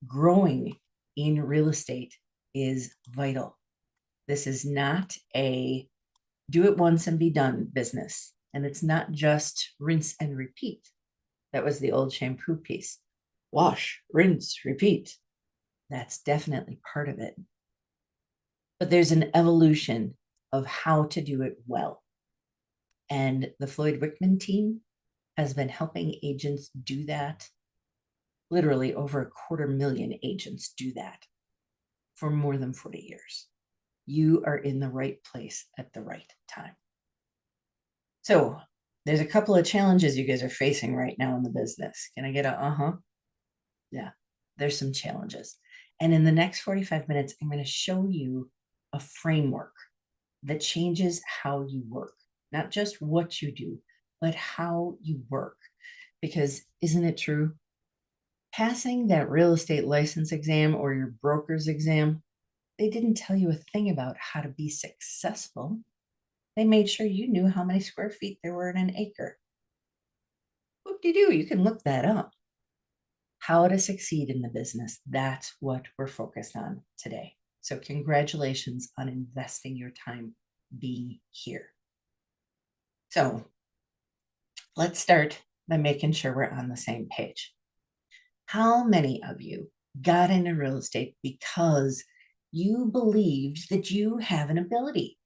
growing in real estate is vital. This is not a do it once and be done business. And it's not just rinse and repeat. That was the old shampoo piece. Wash, rinse, repeat. That's definitely part of it. But there's an evolution of how to do it well. And the Floyd Wickman team has been helping agents do that. Literally over 250,000 agents do that for more than 40 years. You are in the right place at the right time. So there's a couple of challenges you guys are facing right now in the business. Can I get a uh-huh? Yeah, there's some challenges. And in the next 45 minutes, I'm going to show you a framework that changes how you work, not just what you do, but how you work. Because isn't it true? Passing that real estate license exam or your broker's exam, they didn't tell you a thing about how to be successful. They made sure you knew how many square feet there were in an acre. Whoop-de-doo, you can look that up. How to succeed in the business. That's what we're focused on today. So congratulations on investing your time being here. So let's start by making sure we're on the same page. How many of you got into real estate because you believed that you have an ability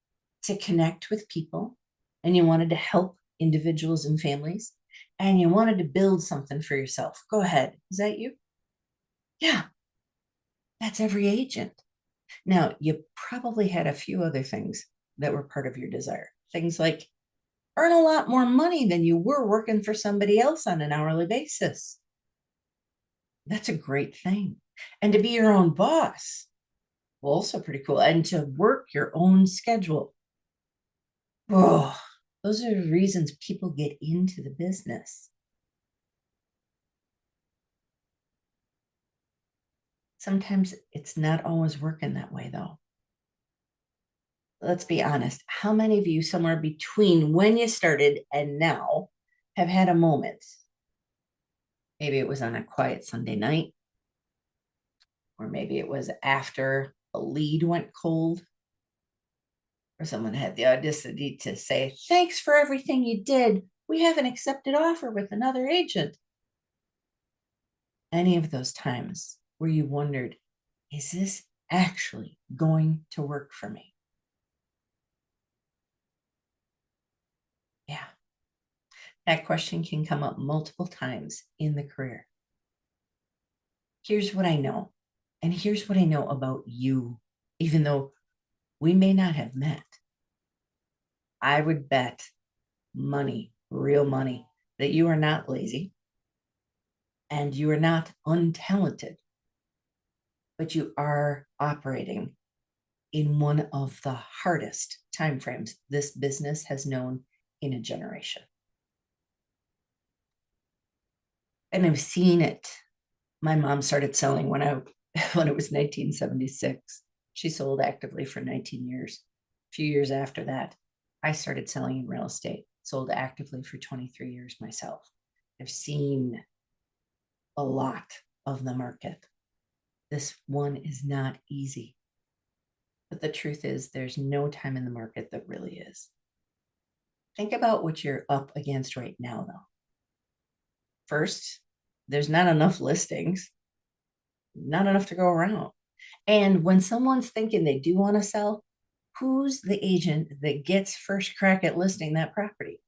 to connect with people and you wanted to help individuals and families and you wanted to build something for yourself? Go ahead. Is that you? Yeah, that's every agent. Now, you probably had a few other things that were part of your desire. Things like earn a lot more money than you were working for somebody else on an hourly basis. That's a great thing. And to be your own boss, well, also pretty cool. And to work your own schedule. Oh, those are the reasons people get into the business. Sometimes it's not always working that way, though. Let's be honest. How many of you, somewhere between when you started and now, have had a moment? Maybe it was on a quiet Sunday night, or maybe it was after a lead went cold, or someone had the audacity to say, "Thanks for everything you did. We have an accepted offer with another agent." Any of those times where you wondered, is this actually going to work for me? Yeah. That question can come up multiple times in the career. Here's what I know, and here's what I know about you, even though we may not have met. I would bet money, real money, that you are not lazy and you are not untalented, but you are operating in one of the hardest timeframes this business has known in a generation. And I've seen it. My mom started selling when it was 1976. She sold actively for 19 years. A few years after that, I started selling in real estate, sold actively for 23 years myself. I've seen a lot of the market. This one is not easy. But the truth is, there's no time in the market that really is. Think about what you're up against right now, though. First, there's not enough listings, not enough to go around. And when someone's thinking they do want to sell, who's the agent that gets first crack at listing that property?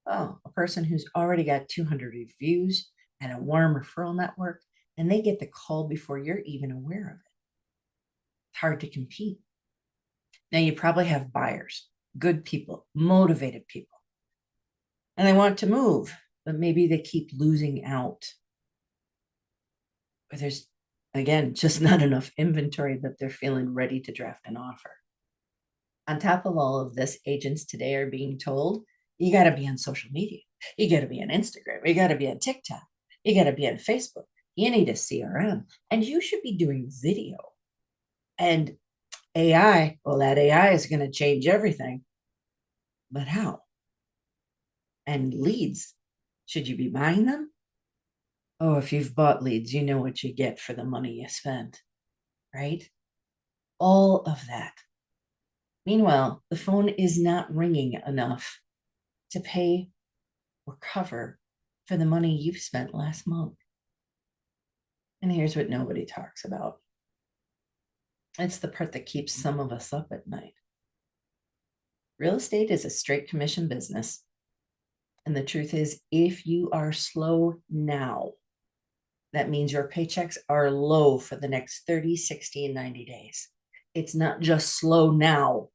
Oh, a person who's already got 200 reviews and a warm referral network, and they get the call before you're even aware of it. It's hard to compete. Now, you probably have buyers, good people, motivated people, and they want to move, but maybe they keep losing out. Or there's, again, just not enough inventory that they're feeling ready to draft an offer. On top of all of this, agents today are being told, you got to be on social media. You got to be on Instagram. You got to be on TikTok. You got to be on Facebook. You need a CRM. And you should be doing video. And AI, well, that AI is going to change everything. But how? And leads, should you be buying them? Oh, if you've bought leads, you know what you get for the money you spend, right? All of that. Meanwhile, the phone is not ringing enough to pay or cover for the money you've spent last month. And here's what nobody talks about. It's the part that keeps some of us up at night. Real estate is a straight commission business. And the truth is, if you are slow now, that means your paychecks are low for the next 30, 60, and 90 days. It's not just slow now,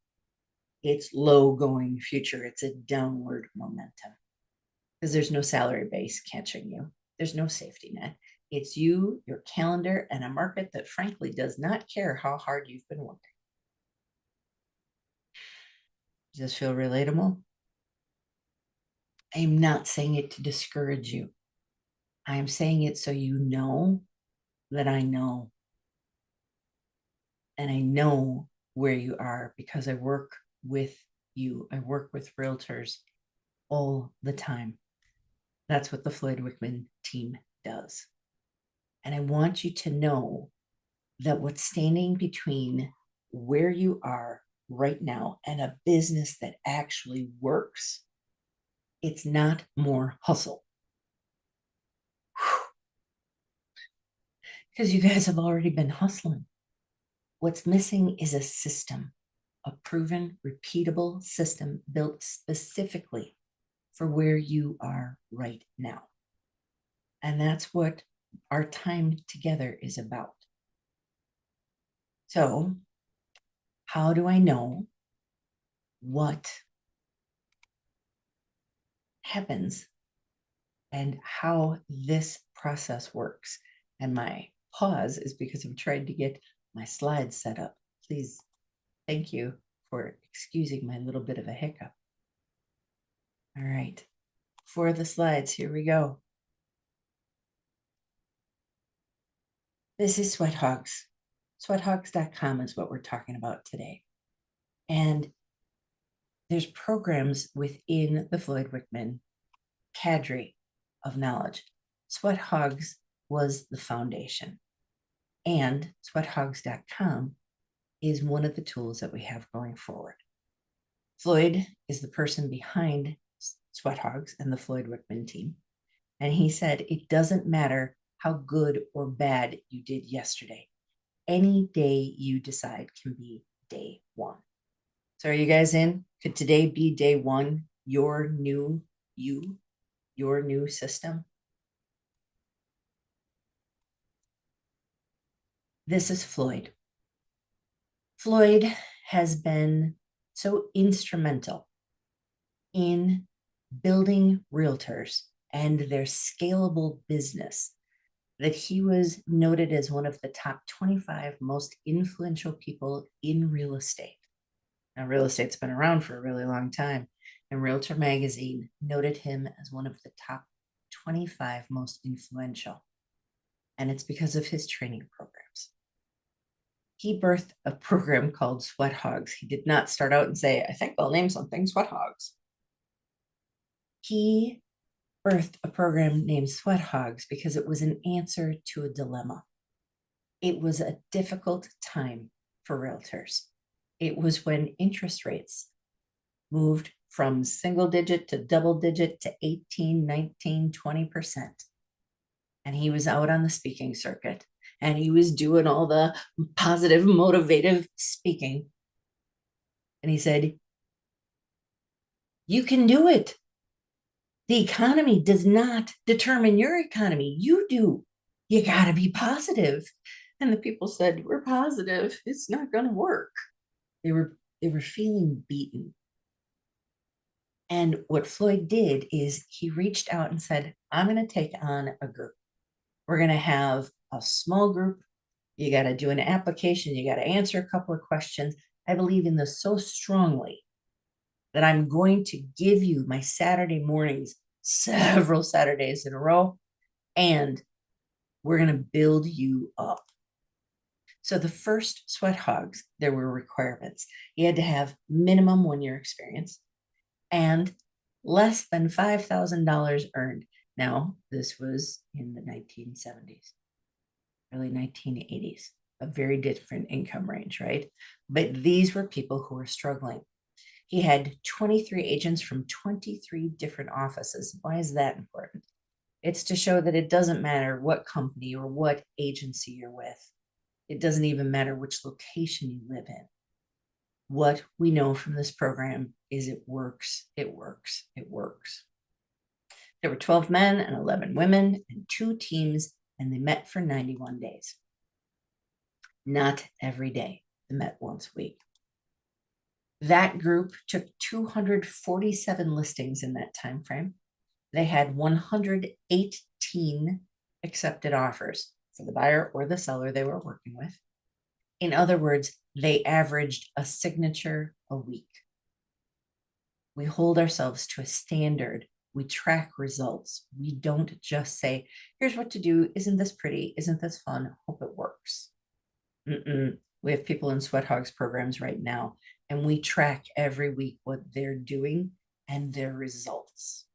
it's low going future. It's a downward momentum because there's no salary base catching you. There's no safety net. It's you, your calendar, and a market that frankly does not care how hard you've been working. Does this feel relatable? I am not saying it to discourage you. I am saying it so you know that I know. And I know where you are because I work with you. I work with realtors all the time. That's what the Floyd Wickman team does. And I want you to know that what's standing between where you are right now and a business that actually works, it's not more hustle. Because you guys have already been hustling. What's missing is a system, a proven, repeatable system built specifically for where you are right now. And that's what our time together is about. So, how do I know what happens and how this process works? And my pause is because I'm trying to get my slides set up. Please, thank you for excusing my little bit of a hiccup. All right, for the slides, here we go. This is Sweathogs. Sweathogs.com is what we're talking about today. And there's programs within the Floyd Wickman cadre of knowledge. Sweathogs was the foundation. And sweathogs.com is one of the tools that we have going forward. Floyd is the person behind Sweathogs and the Floyd Wickman team. And he said, it doesn't matter how good or bad you did yesterday. Any day you decide can be day one. So are you guys in? Could today be day one? Your new you, your new system? This is Floyd. Floyd has been so instrumental in building realtors and their scalable business that he was noted as one of the top 25 most influential people in real estate. Now, real estate's been around for a really long time, and Realtor Magazine noted him as one of the top 25 most influential. And it's because of his training programs. He birthed a program called Sweathogs. He did not start out and say, I think I'll name something Sweathogs. He birthed a program named Sweathogs because it was an answer to a dilemma. It was a difficult time for realtors. It was when interest rates moved from single digit to double digit to 18, 19, 20%. And he was out on the speaking circuit and he was doing all the positive, motivative speaking. And he said, you can do it. The economy does not determine your economy. You do. You got to be positive. And the people said, we're positive. It's not going to work. They were feeling beaten. And what Floyd did is he reached out and said, I'm going to take on a group. We're going to have a small group. You got to do an application. You got to answer a couple of questions. I believe in this so strongly that I'm going to give you my Saturday mornings, several Saturdays in a row, and we're going to build you up. So the first Sweathogs, there were requirements. You had to have minimum 1 year experience and less than $5,000 earned. Now, this was in the 1970s, early 1980s, a very different income range, right? But these were people who were struggling. He had 23 agents from 23 different offices. Why is that important? It's to show that it doesn't matter what company or what agency you're with. It doesn't even matter which location you live in. What we know from this program is it works, it works, it works. There were 12 men and 11 women and 2 teams, and they met for 91 days. Not every day. They met once a week. That group took 247 listings in that time frame. They had 118 accepted offers for the buyer or the seller they were working with. In other words, they averaged a signature a week. We hold ourselves to a standard. We track results. We don't just say, here's what to do. Isn't this pretty? Isn't this fun? Hope it works. We have people in Sweathogs programs right now, and we track every week what they're doing and their results.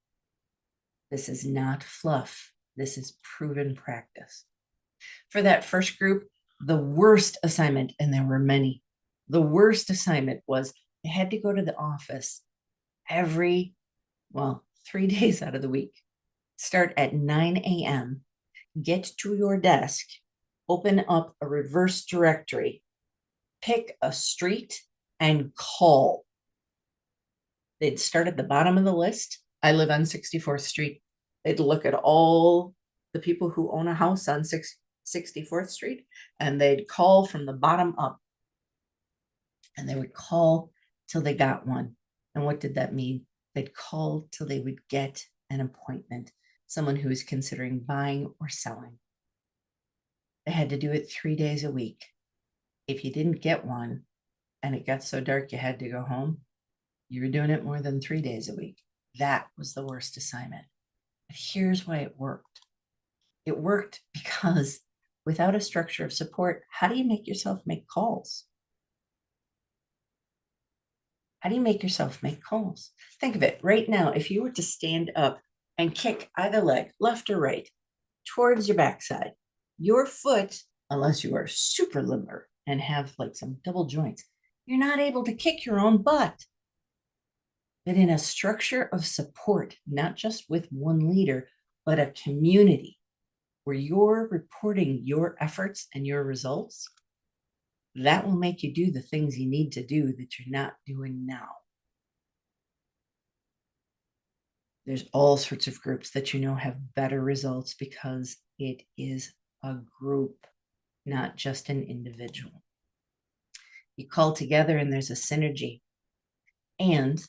This is not fluff. This is proven practice. For that first group, the worst assignment, and there were many, the worst assignment was they had to go to the office 3 days out of the week. Start at 9 a.m., get to your desk, open up a reverse directory, pick a street, and call. They'd start at the bottom of the list. I live on 64th Street. They'd look at all the people who own a house on 64th Street, and they'd call from the bottom up. And they would call till they got one. And what did that mean? They'd call till they would get an appointment, someone who was considering buying or selling. They had to do it 3 days a week. If you didn't get one and it got so dark you had to go home, you were doing it more than 3 days a week. That was the worst assignment. But here's why it worked. It worked because without a structure of support, how do you make yourself make calls? How do you make yourself make calls? Think of it right now. If you were to stand up and kick either leg, left or right, towards your backside, your foot, unless you are super limber and have like some double joints, you're not able to kick your own butt. But in a structure of support, not just with one leader, but a community where you're reporting your efforts and your results, that will make you do the things you need to do that you're not doing now. There's all sorts of groups that you know have better results because it is a group, not just an individual. You call together and there's a synergy. And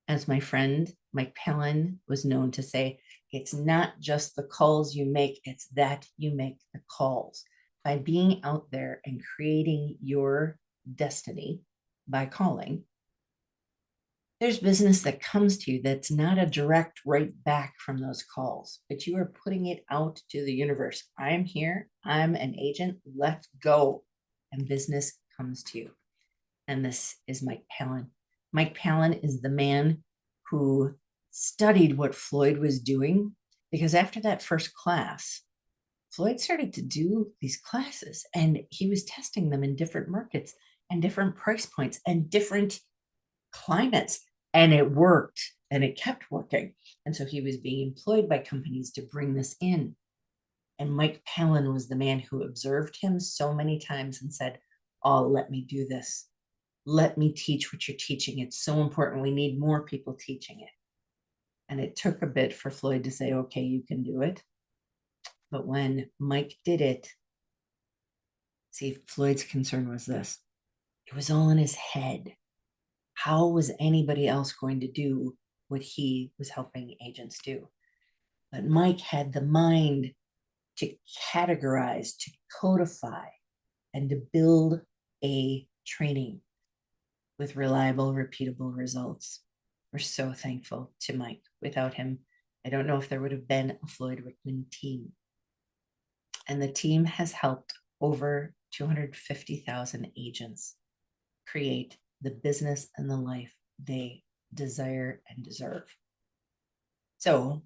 as my friend Mike Palin was known to say, it's not just the calls you make, it's that you make the calls. By being out there and creating your destiny by calling, there's business that comes to you that's not a direct right back from those calls, but you are putting it out to the universe. I'm here, I'm an agent, let's go. And business comes to you. And this is Mike Palin. Mike Palin is the man who studied what Floyd was doing, because after that first class, Floyd started to do these classes and he was testing them in different markets and different price points and different climates. And it worked and it kept working. And so he was being employed by companies to bring this in. And Mike Palin was the man who observed him so many times and said, oh, let me do this. Let me teach what you're teaching. It's so important. We need more people teaching it. And it took a bit for Floyd to say, okay, you can do it. But when Mike did it, see, Floyd's concern was this. It was all in his head. How was anybody else going to do what he was helping agents do? But Mike had the mind to categorize, to codify, and to build a training with reliable, repeatable results. We're so thankful to Mike. Without him, I don't know if there would have been a Floyd Rickman team. And the team has helped over 250,000 agents create the business and the life they desire and deserve. So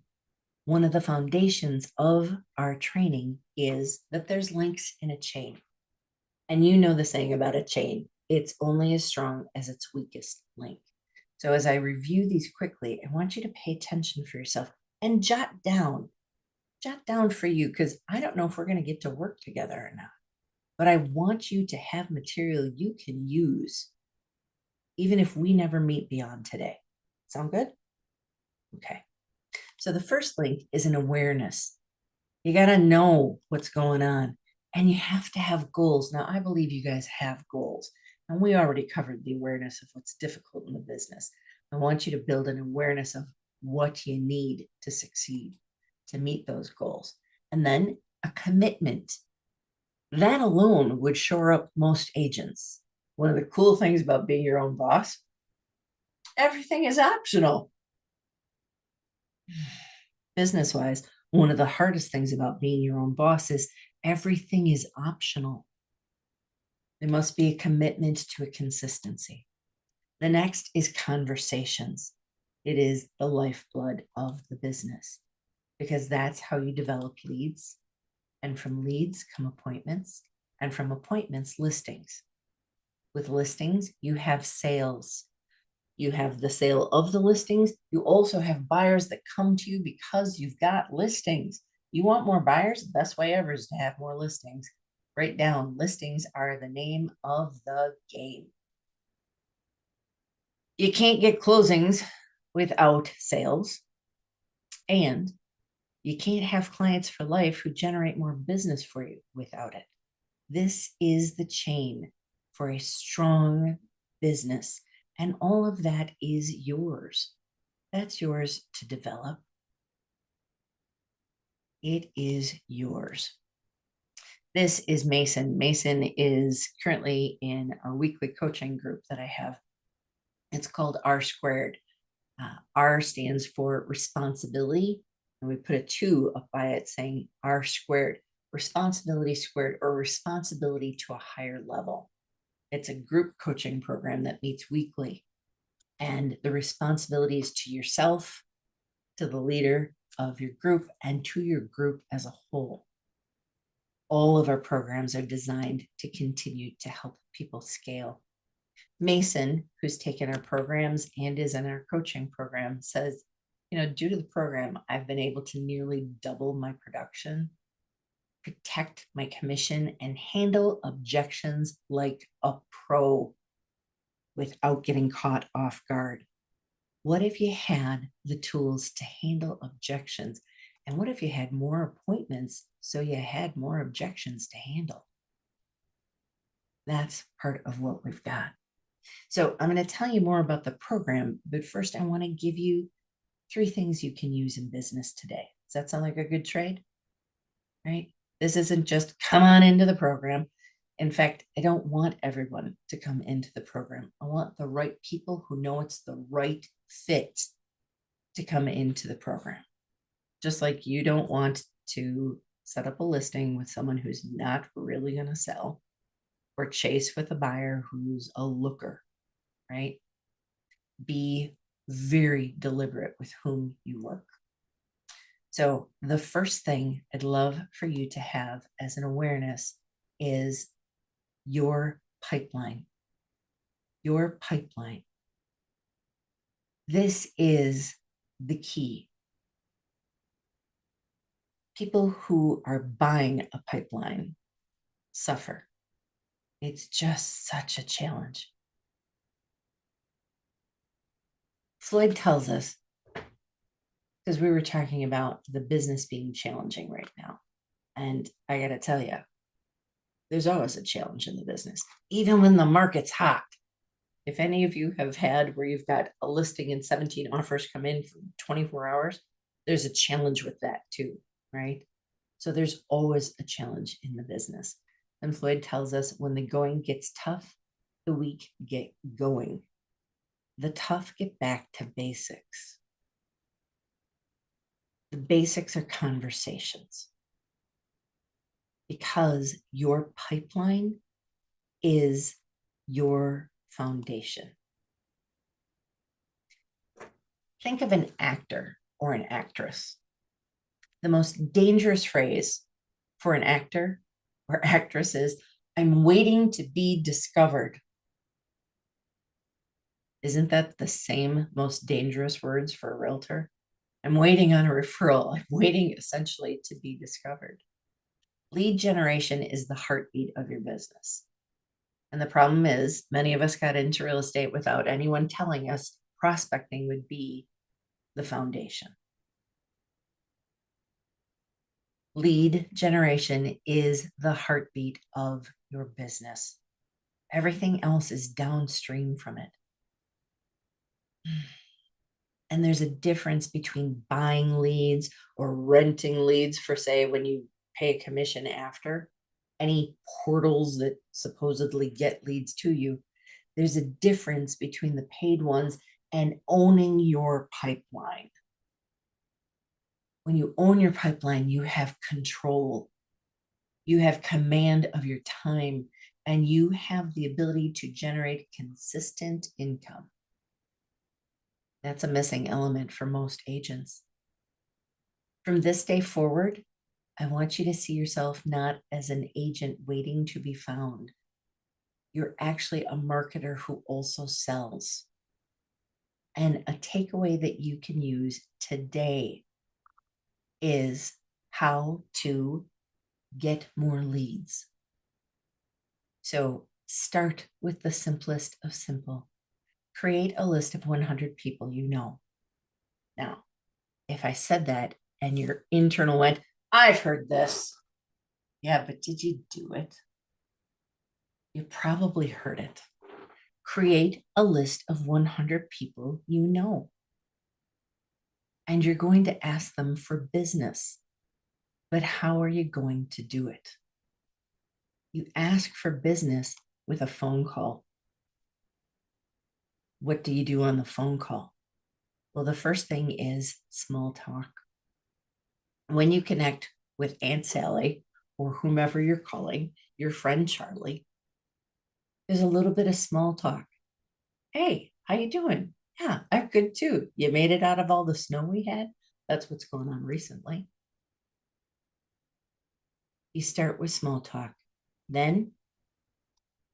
one of the foundations of our training is that there's links in a chain. And you know the saying about a chain, it's only as strong as its weakest link. So as I review these quickly, I want you to pay attention for yourself and jot down for you, because I don't know if we're going to get to work together or not, but I want you to have material you can use, even if we never meet beyond today. Sound good? Okay. So the first link is an awareness. You got to know what's going on, and you have to have goals. Now, I believe you guys have goals, and we already covered the awareness of what's difficult in the business. I want you to build an awareness of what you need to succeed, to meet those goals, and then a commitment. That alone would shore up most agents. One of the cool things about being your own boss, everything is optional. Business-wise, one of the hardest things about being your own boss is everything is optional. There must be a commitment to a consistency. The next is conversations. It is the lifeblood of the business, because that's how you develop leads. And from leads come appointments, and from appointments, listings. With listings, you have sales. You have the sale of the listings. You also have buyers that come to you because you've got listings. You want more buyers? The best way ever is to have more listings. Write down, listings are the name of the game. You can't get closings without sales. And you can't have clients for life who generate more business for you without it. This is the chain for a strong business. And all of that is yours. That's yours to develop. It is yours. This is Mason. Mason is currently in a weekly coaching group that I have. It's called R Squared. R stands for responsibility, and we put a 2 up by it saying R Squared, responsibility squared, or responsibility to a higher level. It's a group coaching program that meets weekly, and the responsibility is to yourself, to the leader of your group, and to your group as a whole. All of our programs are designed to continue to help people scale. Mason, who's taken our programs and is in our coaching program, says, due to the program, I've been able to nearly double my production, protect my commission, and handle objections like a pro without getting caught off guard. What if you had the tools to handle objections? And what if you had more appointments so you had more objections to handle? That's part of what we've got. So I'm going to tell you more about the program, but first I want to give you 3 things you can use in business today. Does that sound like a good trade? Right? This isn't just come on into the program. In fact, I don't want everyone to come into the program. I want the right people who know it's the right fit to come into the program. Just like you don't want to set up a listing with someone who's not really going to sell, or chase with a buyer who's a looker, right? Be very deliberate with whom you work. So the first thing I'd love for you to have as an awareness is your pipeline. Your pipeline. This is the key. People who are buying a pipeline suffer. It's just such a challenge. Floyd tells us, because we were talking about the business being challenging right now, and I got to tell you, there's always a challenge in the business, even when the market's hot. If any of you have had where you've got a listing and 17 offers come in for 24 hours, there's a challenge with that too, right? So there's always a challenge in the business. And Floyd tells us when the going gets tough, the weak get going. The tough get back to basics. The basics are conversations, because your pipeline is your foundation. Think of an actor or an actress. The most dangerous phrase for an actor or actress is, I'm waiting to be discovered. Isn't that the same most dangerous words for a realtor? I'm waiting on a referral. I'm waiting essentially to be discovered. Lead generation is the heartbeat of your business. And the problem is, many of us got into real estate without anyone telling us prospecting would be the foundation. Lead generation is the heartbeat of your business. Everything else is downstream from it. And there's a difference between buying leads or renting leads for, say, when you pay a commission after any portals that supposedly get leads to you. There's a difference between the paid ones and owning your pipeline. When you own your pipeline, you have control. You have command of your time, and you have the ability to generate consistent income. That's a missing element for most agents. From this day forward, I want you to see yourself not as an agent waiting to be found. You're actually a marketer who also sells. And a takeaway that you can use today is how to get more leads. So start with the simplest of simple. Create a list of 100 people you know. Now, if I said that and your internal went, I've heard this. Yeah, but did you do it? You probably heard it. Create a list of 100 people you know. And you're going to ask them for business. But how are you going to do it? You ask for business with a phone call. What do you do on the phone call? Well, the first thing is small talk. When you connect with Aunt Sally or whomever you're calling, your friend Charlie, there's a little bit of small talk. Hey, how you doing? Yeah, I'm good too. You made it out of all the snow we had? That's what's going on recently. You start with small talk. Then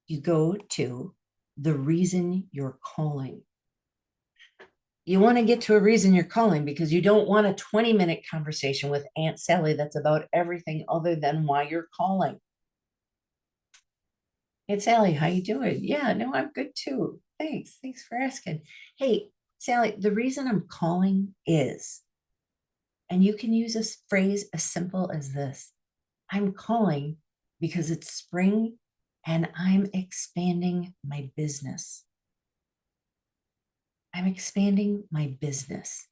you go to the reason you're calling. You want to get to a reason you're calling because you don't want a 20-minute conversation with Aunt Sally that's about everything other than why you're calling. Aunt Sally, how you doing? Yeah, no, I'm good too. Thanks. Thanks for asking. Hey, Sally, the reason I'm calling is, and you can use a phrase as simple as this. I'm calling because it's spring and I'm expanding my business. I'm expanding my business.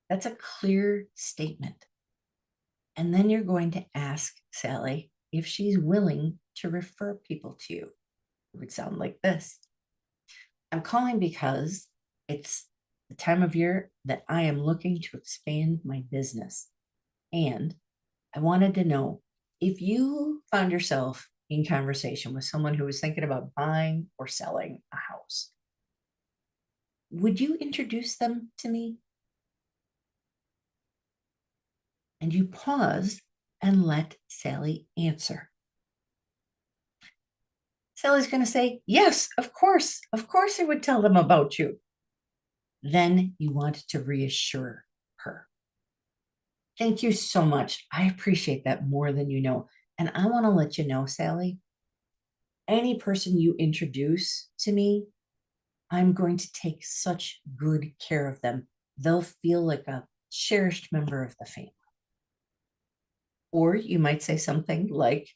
That's a clear statement. And then you're going to ask Sally if she's willing to refer people to you. It would sound like this. I'm calling because it's the time of year that I am looking to expand my business. And I wanted to know if you found yourself in conversation with someone who was thinking about buying or selling a house, would you introduce them to me? And you pause and let Sally answer. Sally's going to say, yes, of course I would tell them about you. Then you want to reassure her. Thank you so much. I appreciate that more than you know. And I want to let you know, Sally, any person you introduce to me, I'm going to take such good care of them. They'll feel like a cherished member of the family. Or you might say something like,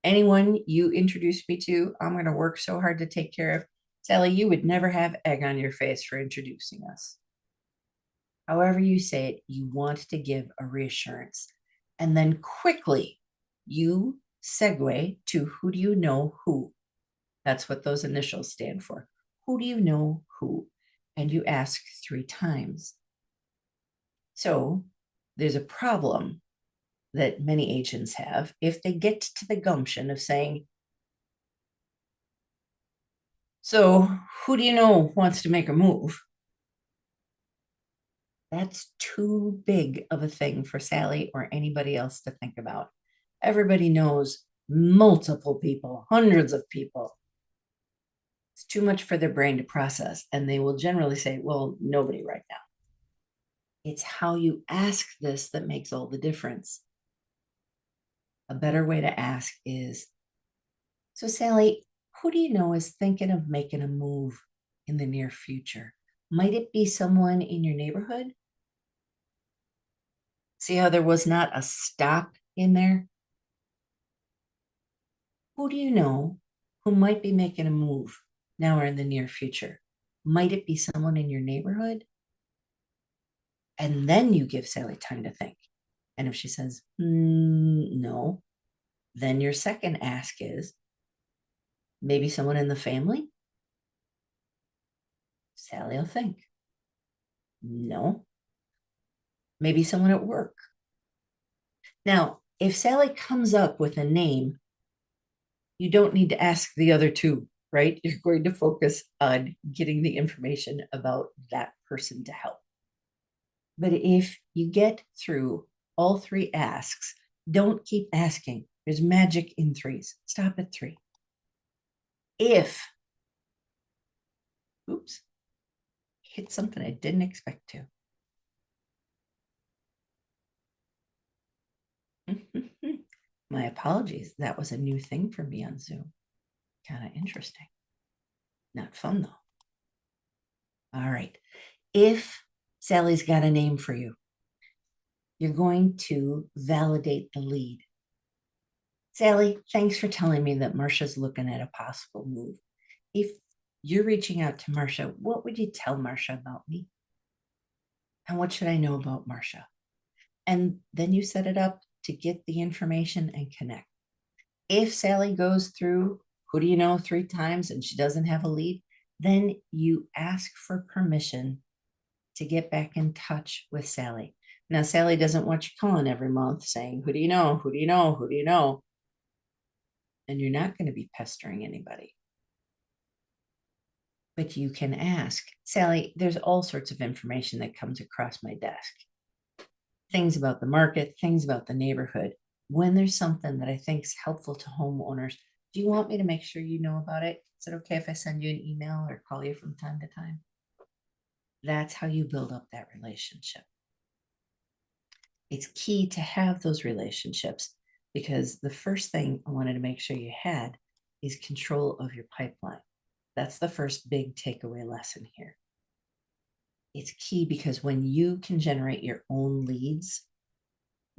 anyone you introduce me to, I'm going to work so hard to take care of. Sally, you would never have egg on your face for introducing us. However you say it, you want to give a reassurance. And then quickly, you segue to who do you know who? That's what those initials stand for. Who do you know who? And you ask 3 times. So there's a problem that many agents have if they get to the gumption of saying, so who do you know wants to make a move? That's too big of a thing for Sally or anybody else to think about. Everybody knows multiple people, hundreds of people. It's too much for their brain to process. And they will generally say, well, nobody right now. It's how you ask this that makes all the difference. A better way to ask is, so Sally, who do you know is thinking of making a move in the near future? Might it be someone in your neighborhood? See how there was not a stop in there? Who do you know who might be making a move now or in the near future? Might it be someone in your neighborhood? And then you give Sally time to think. And if she says, no, then your second ask is maybe someone in the family? Sally will think. No. Maybe someone at work. Now, if Sally comes up with a name, you don't need to ask the other two, right? You're going to focus on getting the information about that person to help. But if you get through all three asks, don't keep asking. There's magic in threes. Stop at three. If, oops, hit something I didn't expect to. My apologies. That was a new thing for me on Zoom. Kind of interesting. Not fun though. All right. If Sally's got a name for you, you're going to validate the lead. Sally, thanks for telling me that Marcia's looking at a possible move. If you're reaching out to Marcia, what would you tell Marcia about me? And what should I know about Marcia? And then you set it up to get the information and connect. If Sally goes through, who do you know, 3 times and she doesn't have a lead, then you ask for permission to get back in touch with Sally. Now, Sally doesn't want you calling every month saying, who do you know? Who do you know? Who do you know? And you're not going to be pestering anybody. But you can ask, Sally, there's all sorts of information that comes across my desk. Things about the market, things about the neighborhood. When there's something that I think is helpful to homeowners, do you want me to make sure you know about it? Is it okay if I send you an email or call you from time to time? That's how you build up that relationship. It's key to have those relationships because the first thing I wanted to make sure you had is control of your pipeline. That's the first big takeaway lesson here. It's key because when you can generate your own leads,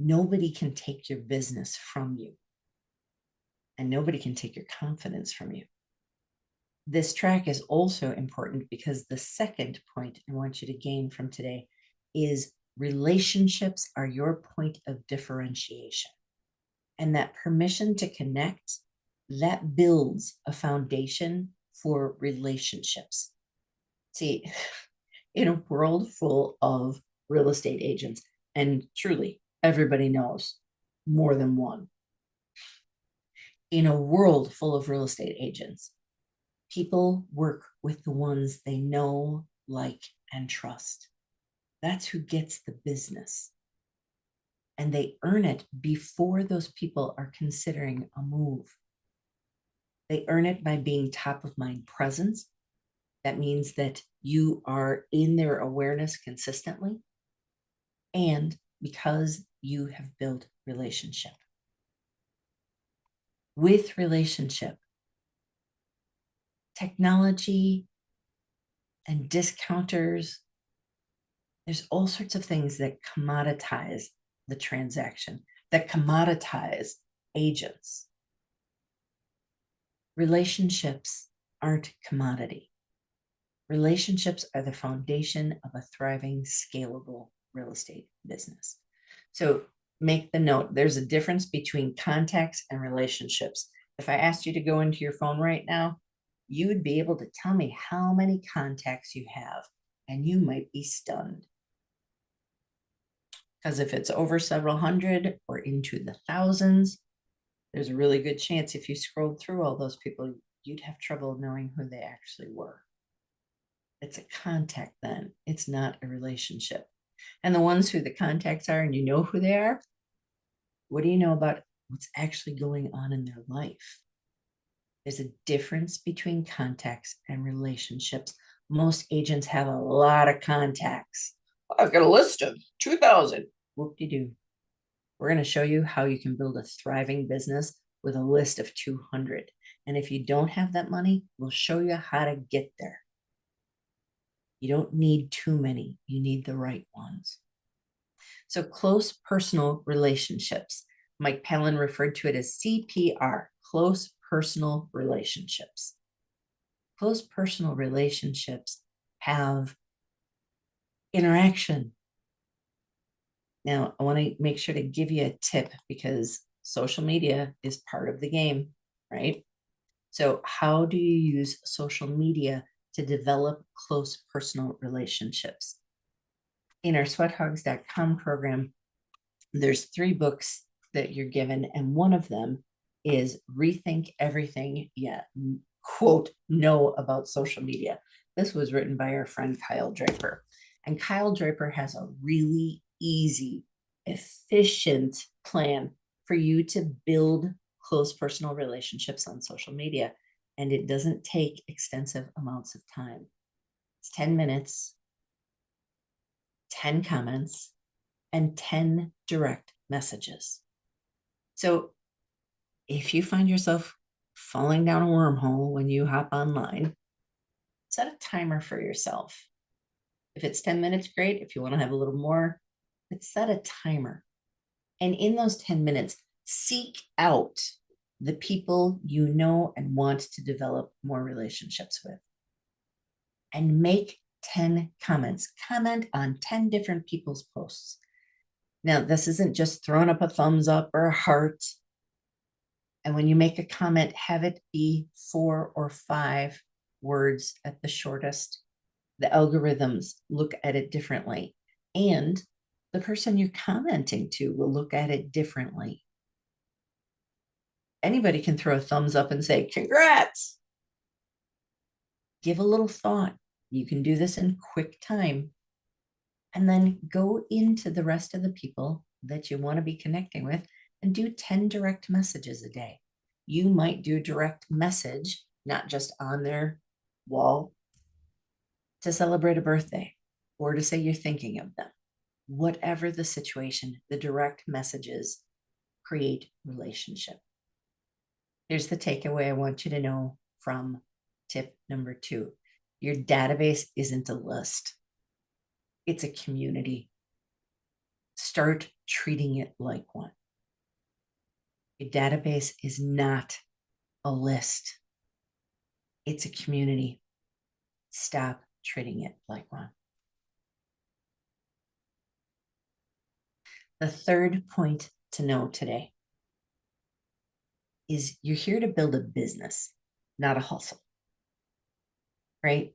nobody can take your business from you. And nobody can take your confidence from you. This track is also important because the second point I want you to gain from today is relationships are your point of differentiation. And that permission to connect, that builds a foundation for relationships. See, in a world full of real estate agents, and truly everybody knows more than one. In a world full of real estate agents, people work with the ones they know, like, and trust. That's who gets the business. And they earn it before those people are considering a move. They earn it by being top of mind presence. That means that you are in their awareness consistently. And because you have built relationship. With relationship, technology and discounters, there's all sorts of things that commoditize the transaction, that commoditize agents. Relationships aren't commodity. Relationships are the foundation of a thriving, scalable real estate business. So make the note, there's a difference between contacts and relationships. If I asked you to go into your phone right now, you would be able to tell me how many contacts you have, and you might be stunned. Because if it's over several hundred or into the thousands, there's a really good chance if you scrolled through all those people, you'd have trouble knowing who they actually were. It's a contact then. It's not a relationship. And the ones who the contacts are and you know who they are, what do you know about what's actually going on in their life? There's a difference between contacts and relationships. Most agents have a lot of contacts. I've got a list of 2,000. Whoop-de-doo. We're going to show you how you can build a thriving business with a list of 200. And if you don't have that money, we'll show you how to get there. You don't need too many. You need the right ones. So close personal relationships. Mike Palin referred to it as CPR, close personal relationships. Close personal relationships have interaction. Now, I want to make sure to give you a tip because social media is part of the game, right? So how do you use social media to develop close personal relationships? In our sweathogs.com program, there's 3 books that you're given, and one of them is Rethink Everything quote, know about social media. This was written by our friend Kyle Draper. And Kyle Draper has a really easy, efficient plan for you to build close personal relationships on social media. And it doesn't take extensive amounts of time. It's 10 minutes, 10 comments, and 10 direct messages. So if you find yourself falling down a wormhole when you hop online, set a timer for yourself. If it's 10 minutes, great. If you want to have a little more, but set a timer. And in those 10 minutes, seek out the people you know and want to develop more relationships with. And make 10 comments. Comment on 10 different people's posts. Now, this isn't just throwing up a thumbs up or a heart. And when you make a comment, have it be 4 or 5 words at the shortest. The algorithms look at it differently. And the person you're commenting to will look at it differently. Anybody can throw a thumbs up and say, congrats. Give a little thought. You can do this in quick time. And then go into the rest of the people that you want to be connecting with and do 10 direct messages a day. You might do a direct message, not just on their wall, to celebrate a birthday or to say you're thinking of them. Whatever the situation, the direct messages create relationship. Here's the takeaway I want you to know from tip number 2. Your database isn't a list. It's a community. Start treating it like one. Your database is not a list. It's a community. Stop treating it like one. The third point to know today is you're here to build a business, not a hustle, right?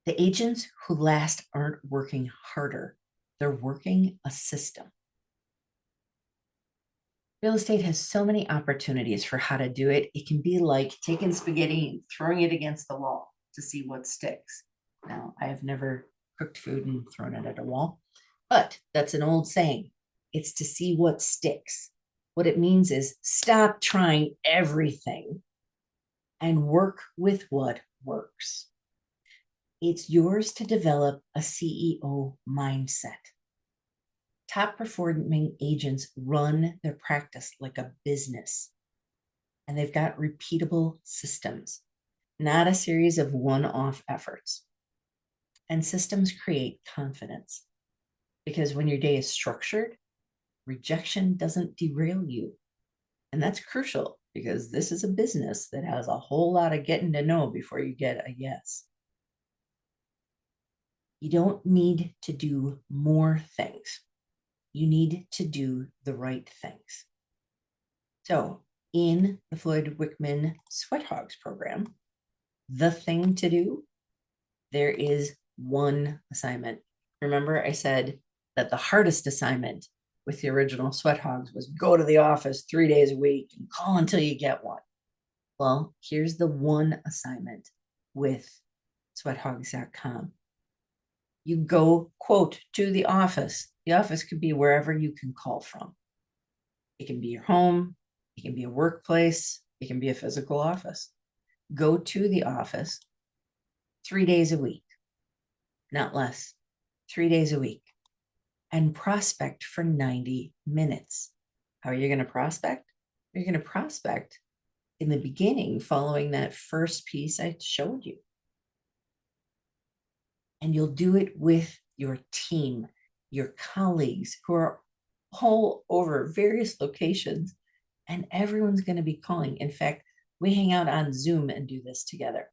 The agents who last aren't working harder. They're working a system. Real estate has so many opportunities for how to do it. It can be like taking spaghetti and throwing it against the wall to see what sticks. Now, I have never cooked food and thrown it at a wall, but that's an old saying. It's to see what sticks. What it means is stop trying everything and work with what works. It's yours to develop a CEO mindset. Top performing agents run their practice like a business, and they've got repeatable systems, not a series of one-off efforts. And systems create confidence because when your day is structured, rejection doesn't derail you. And that's crucial because this is a business that has a whole lot of getting to know before you get a yes. You don't need to do more things. You need to do the right things. So in the Floyd Wickman Sweathogs program, the thing to do, there is one assignment. Remember, I said that the hardest assignment with the original Sweathogs was go to the office 3 days a week and call until you get one. Well, here's the one assignment with sweathogs.com. You go, quote, to the office. The office could be wherever you can call from. It can be your home, it can be a workplace, it can be a physical office. Go to the office 3 days a week, not less, 3 days a week, and prospect for 90 minutes. How are you going to prospect? You're going to prospect in the beginning, following that first piece I showed you. And you'll do it with your team, your colleagues who are all over various locations, and everyone's going to be calling. In fact, we hang out on Zoom and do this together.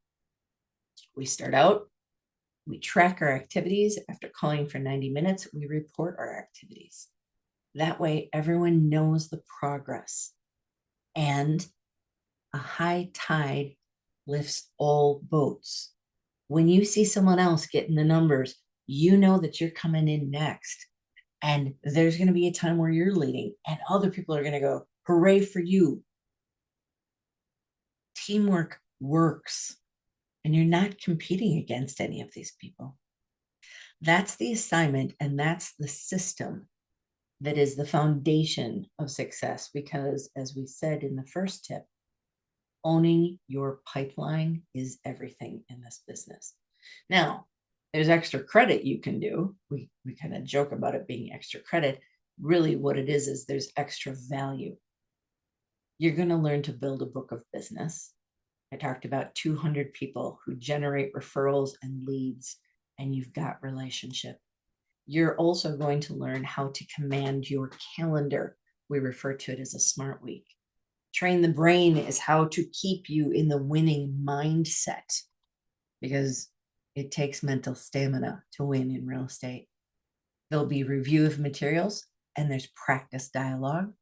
We start out, we track our activities. After calling for 90 minutes, we report our activities. That way, everyone knows the progress. And a high tide lifts all boats. When you see someone else getting the numbers, you know that you're coming in next. And there's going to be a time where you're leading, and other people are going to go, hooray for you. Teamwork works, and you're not competing against any of these people. That's the assignment, and that's the system that is the foundation of success. Because, as we said in the first tip, owning your pipeline is everything in this business. Now, there's extra credit you can do. We kind of joke about it being extra credit. Really, what it is there's extra value. You're going to learn to build a book of business. I talked about 200 people who generate referrals and leads, and you've got relationship. You're also going to learn how to command your calendar. We refer to it as a smart week. Train the brain is how to keep you in the winning mindset, because it takes mental stamina to win in real estate. There'll be review of materials, and there's practice dialogue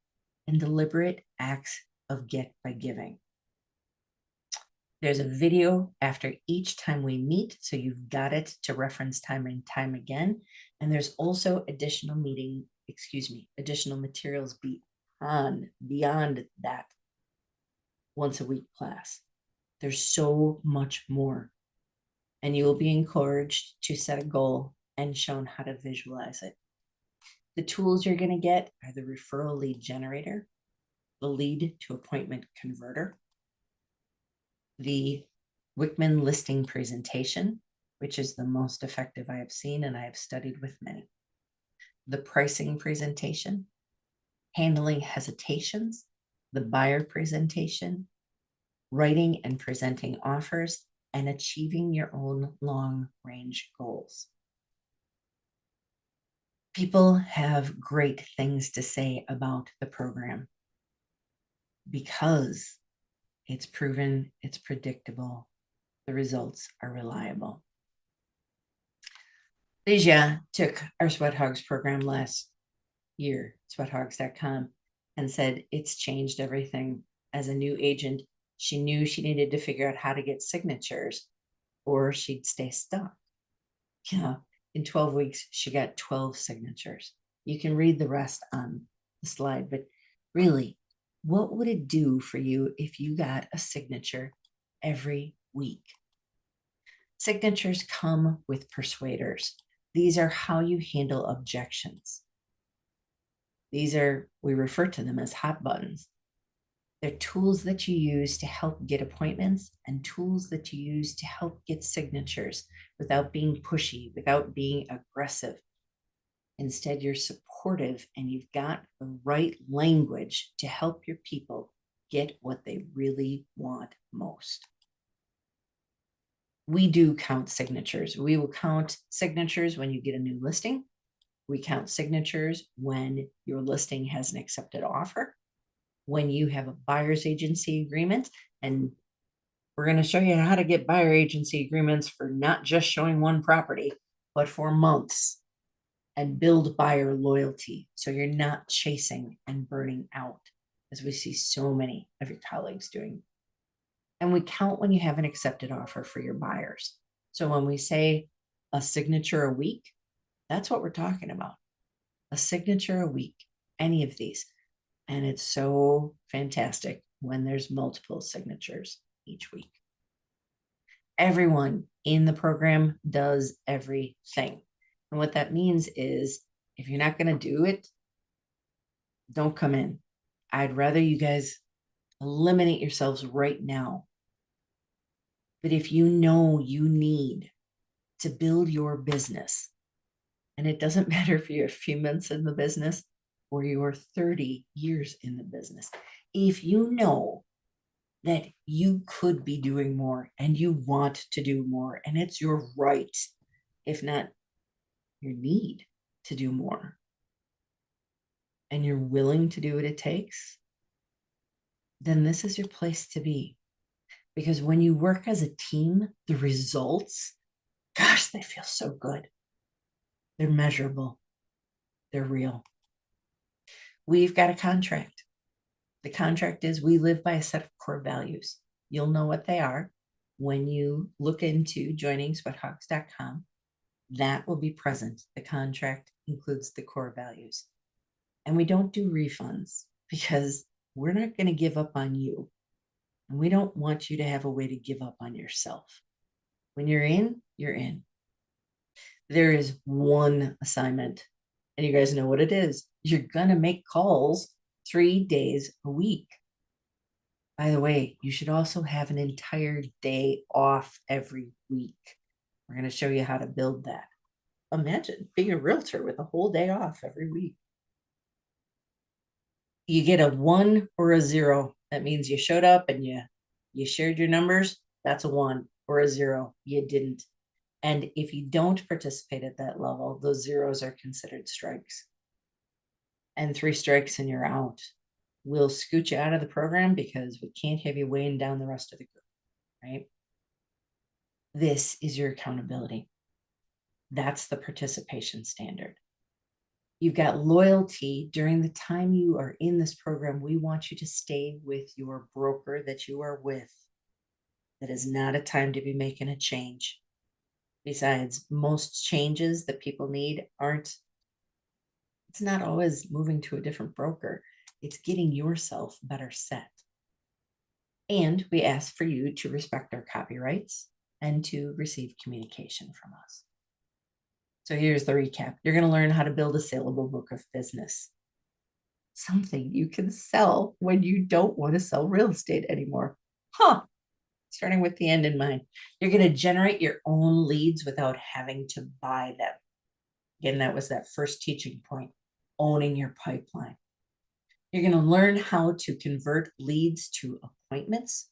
and deliberate acts of get by giving. There's a video after each time we meet, so you've got it to reference time and time again. And there's also additional materials beyond that once a week class. There's so much more. And you will be encouraged to set a goal and shown how to visualize it. The tools you're going to get are the referral lead generator, the lead to appointment converter, the Wickman listing presentation, which is the most effective I have seen, and I have studied with many, the pricing presentation, handling hesitations, the buyer presentation, writing and presenting offers, and achieving your own long-range goals. People have great things to say about the program because it's proven, it's predictable, the results are reliable. Lydia took our Sweathogs program last year, sweathogs.com, and said it's changed everything. As a new agent, she knew she needed to figure out how to get signatures or she'd stay stuck. Yeah, in 12 weeks, she got 12 signatures. You can read the rest on the slide, but really, what would it do for you if you got a signature every week? Signatures come with persuaders. These are how you handle objections. These are, we refer to them as hot buttons. They're tools that you use to help get appointments and tools that you use to help get signatures without being pushy, without being aggressive. Instead, you're supportive and you've got the right language to help your people get what they really want most. We do count signatures. We will count signatures when you get a new listing. We count signatures when your listing has an accepted offer, when you have a buyer's agency agreement, and we're going to show you how to get buyer agency agreements for not just showing one property, but for months, and build buyer loyalty so you're not chasing and burning out, as we see so many of your colleagues doing. And we count when you have an accepted offer for your buyers. So when we say a signature a week, that's what we're talking about. A signature a week, any of these. And it's so fantastic when there's multiple signatures each week. Everyone in the program does everything. And what that means is if you're not going to do it, don't come in. I'd rather you guys eliminate yourselves right now. But if you know you need to build your business, and it doesn't matter if you're a few months in the business or you're 30 years in the business, if you know that you could be doing more and you want to do more, and it's your right, if not your need to do more, and you're willing to do what it takes, then this is your place to be. Because when you work as a team, the results, gosh, they feel so good. They're measurable. They're real. We've got a contract. The contract is we live by a set of core values. You'll know what they are when you look into joining sweathogs.com. That will be present. The contract includes the core values. And we don't do refunds because we're not going to give up on you. And we don't want you to have a way to give up on yourself. When you're in, you're in. There is one assignment, and you guys know what it is. You're going to make calls 3 days a week. By the way, you should also have an entire day off every week. We're going to show you how to build that. Imagine being a realtor with a whole day off every week. You get a 1 or a 0. That means you showed up and you shared your numbers. That's a 1 or a 0. You didn't. And if you don't participate at that level, those zeros are considered strikes. And 3 strikes and you're out. We'll scoot you out of the program because we can't have you weighing down the rest of the group, right? This is your accountability. That's the participation standard. You've got loyalty during the time you are in this program. We want you to stay with your broker that you are with. That is not a time to be making a change. Besides, most changes that people need it's not always moving to a different broker. It's getting yourself better set. And we ask for you to respect our copyrights and to receive communication from us. So here's the recap. You're going to learn how to build a saleable book of business. Something you can sell when you don't want to sell real estate anymore. Starting with the end in mind. You're going to generate your own leads without having to buy them. Again, that was that first teaching point, owning your pipeline. You're going to learn how to convert leads to appointments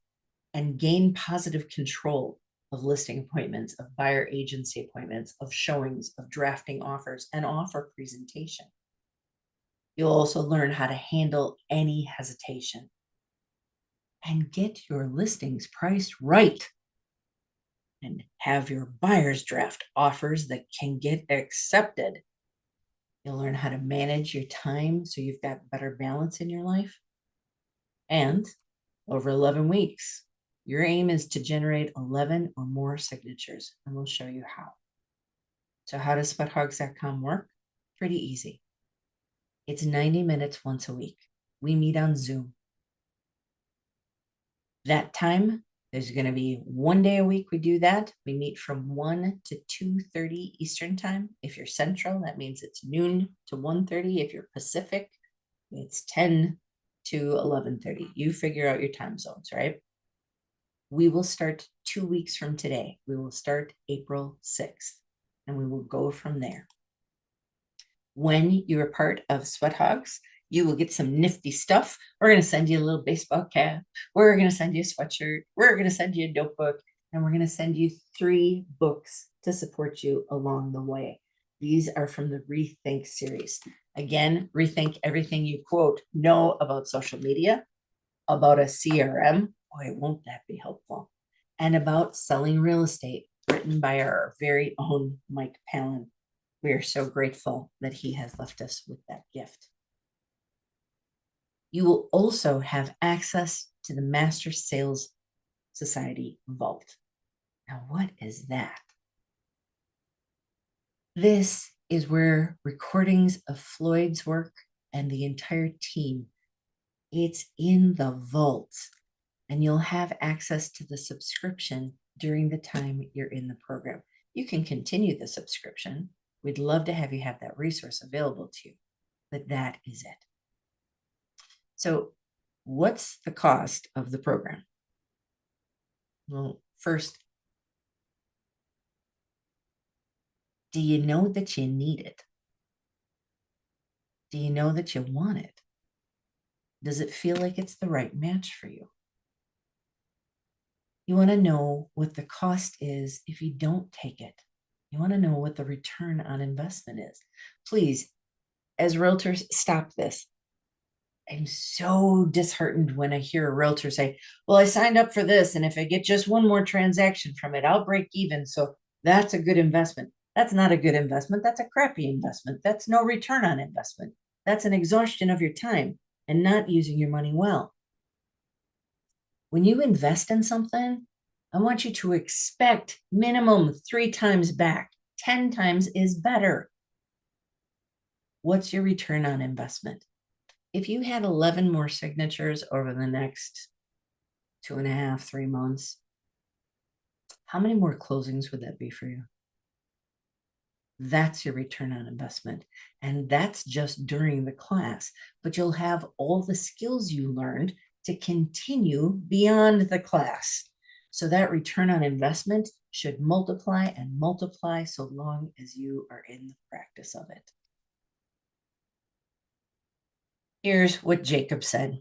and gain positive control of listing appointments, of buyer agency appointments, of showings, of drafting offers, and offer presentation. You'll also learn how to handle any hesitation and get your listings priced right and have your buyers draft offers that can get accepted. You'll learn how to manage your time so you've got better balance in your life. And over 11 weeks, your aim is to generate 11 or more signatures, and we'll show you how. So how does sweathogs.com work? Pretty easy. It's 90 minutes once a week. We meet on Zoom. That time, there's going to be 1 day a week we do that. We meet from 1 to 2:30 Eastern time. If you're Central, that means it's noon to 1:30. If you're Pacific, it's 10 to 11:30. You figure out your time zones, right? We will start 2 weeks from today. We will start April 6th, and we will go from there. When you're a part of Sweat Hogs, you will get some nifty stuff. We're going to send you a little baseball cap. We're going to send you a sweatshirt. We're going to send you a notebook. And we're going to send you 3 books to support you along the way. These are from the Rethink series. Again, rethink everything you quote know about social media, about a CRM. Boy, won't that be helpful? And about selling real estate, written by our very own Mike Palin. We are so grateful that he has left us with that gift. You will also have access to the Master Sales Society Vault. Now, what is that? This is where recordings of Floyd's work and the entire team, it's in the vault, and you'll have access to the subscription during the time you're in the program. You can continue the subscription, We'd love to have you have that resource available to you, but that is it. So what's the cost of the program? Well, first, do you know that you need it? Do you know that you want it? Does it feel like it's the right match for you? You want to know what the cost is if you don't take it. You want to know what the return on investment is. Please, as realtors, stop this. I'm so disheartened when I hear a realtor say, well, I signed up for this, and if I get just one more transaction from it, I'll break even. So that's a good investment. That's not a good investment. That's a crappy investment. That's no return on investment. That's an exhaustion of your time and not using your money well. When you invest in something, I want you to expect minimum 3 times back. 10 times is better. What's your return on investment? If you had 11 more signatures over the next 2.5, 3 months, how many more closings would that be for you? That's your return on investment. And that's just during the class, but you'll have all the skills you learned to continue beyond the class. So that return on investment should multiply and multiply so long as you are in the practice of it. Here's what Jacob said.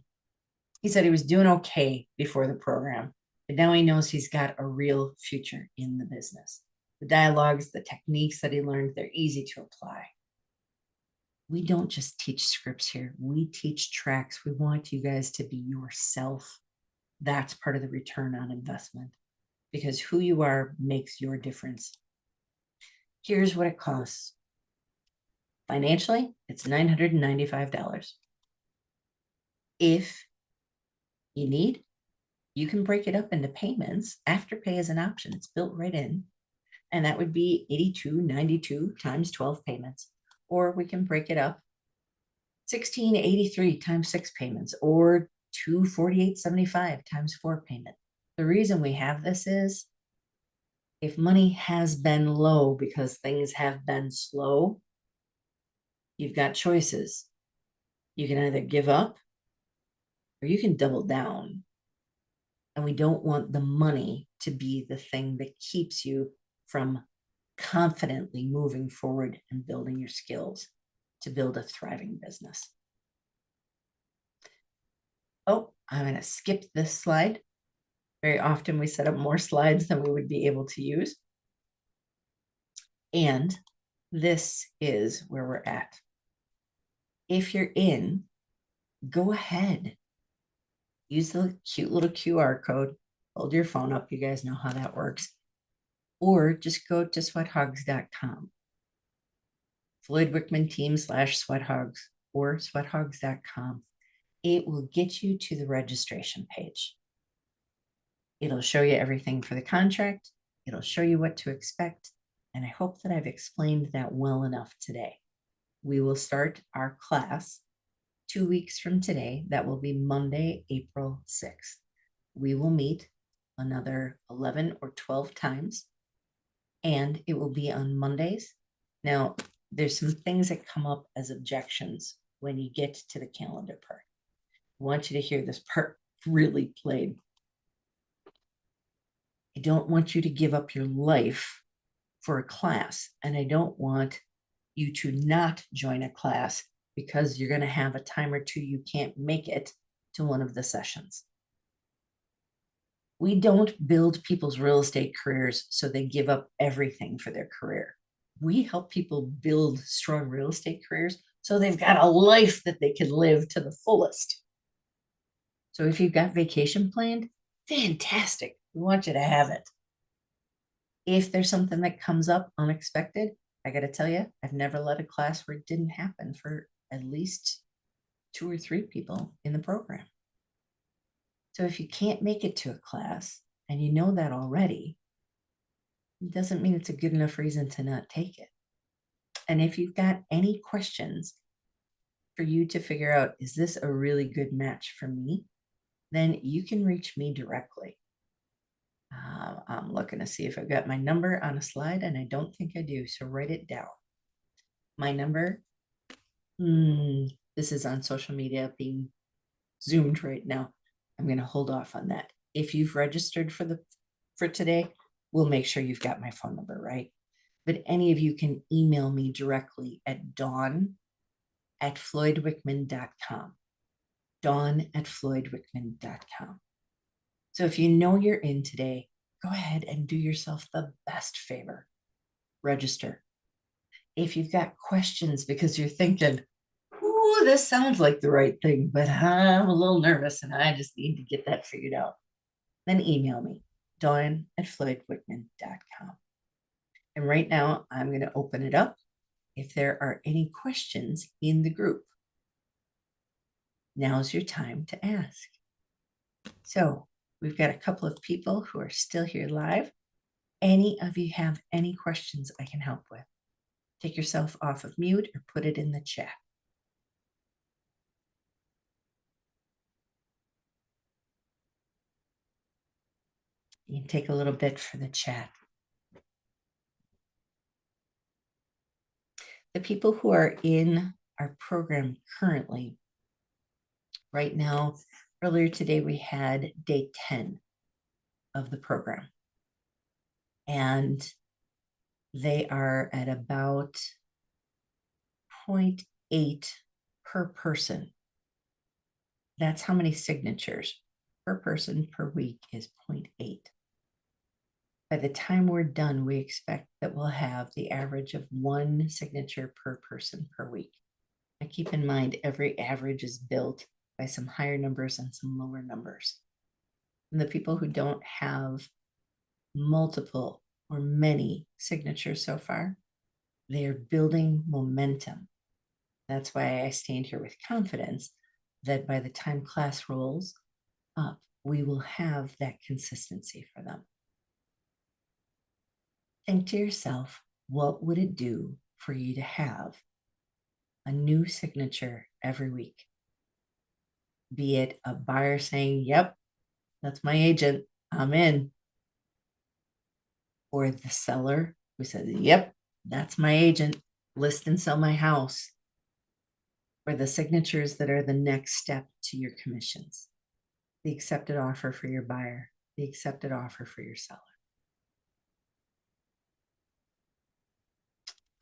He said he was doing okay before the program, but now he knows he's got a real future in the business. The dialogues, the techniques that he learned, they're easy to apply. We don't just teach scripts here. We teach tracks. We want you guys to be yourself. That's part of the return on investment because who you are makes your difference. Here's what it costs. Financially, it's $995. If you need, you can break it up into payments. Afterpay is an option. It's built right in. And that would be $82.92 times 12 payments. Or we can break it up $16.83 times 6 payments, or $248.75 times 4 payments. The reason we have this is if money has been low because things have been slow, you've got choices. You can either give up or you can double down. And we don't want the money to be the thing that keeps you from confidently moving forward and building your skills to build a thriving business. Oh, I'm going to skip this slide. Very often we set up more slides than we would be able to use. And this is where we're at. If you're in, go ahead. Use the cute little QR code. Hold your phone up. You guys know how that works. Or just go to sweathogs.com. Floyd Wickman team /sweathogs or sweathogs.com. It will get you to the registration page. It'll show you everything for the contract. It'll show you what to expect. And I hope that I've explained that well enough today. We will start our class 2 weeks from today. That will be Monday, April 6th. We will meet another 11 or 12 times, and it will be on Mondays. Now, there's some things that come up as objections when you get to the calendar part. I want you to hear this part really played. I don't want you to give up your life for a class, and I don't want you to not join a class because you're going to have a time or two you can't make it to one of the sessions. We don't build people's real estate careers so they give up everything for their career. We help people build strong real estate careers so they've got a life that they can live to the fullest. So if you've got vacation planned, fantastic. We want you to have it. If there's something that comes up unexpected, I got to tell you, I've never led a class where it didn't happen for at least 2 or 3 people in the program. So if you can't make it to a class and you know that already, it doesn't mean it's a good enough reason to not take it. And if you've got any questions for you to figure out, is this a really good match for me? Then you can reach me directly. I'm looking to see if I've got my number on a slide, and I don't think I do, so write it down. My number, this is on social media being zoomed right now. I'm going to hold off on that. If you've registered for today, we'll make sure you've got my phone number, right? But any of you can email me directly at dawn@floydwickman.com. dawn@floydwickman.com. So if you know you're in today, go ahead and do yourself the best favor. Register. If you've got questions because you're thinking, ooh, this sounds like the right thing, but I'm a little nervous and I just need to get that figured out, then email me, dawn@floydwickman.com. And right now, I'm going to open it up if there are any questions in the group. Now's your time to ask. So we've got a couple of people who are still here live. Any of you have any questions I can help with? Take yourself off of mute or put it in the chat. You can take a little bit for the chat. The people who are in our program currently, right now, earlier today, we had day 10 of the program. And they are at about 0.8 per person. That's how many signatures per person per week is 0.8. By the time we're done, we expect that we'll have the average of 1 signature per person per week. Now keep in mind, every average is built by some higher numbers and some lower numbers. And the people who don't have multiple or many signatures so far, they are building momentum. That's why I stand here with confidence that by the time class rolls up, we will have that consistency for them. Think to yourself, what would it do for you to have a new signature every week? Be it a buyer saying, yep, that's my agent, I'm in. Or the seller who says, yep, that's my agent, list and sell my house. Or the signatures that are the next step to your commissions. The accepted offer for your buyer, the accepted offer for your seller.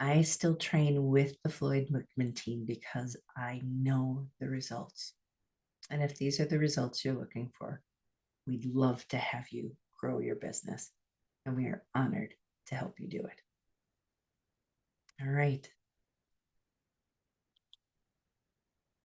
I still train with the Floyd Wickman team because I know the results. And if these are the results you're looking for, we'd love to have you grow your business. And we are honored to help you do it. All right.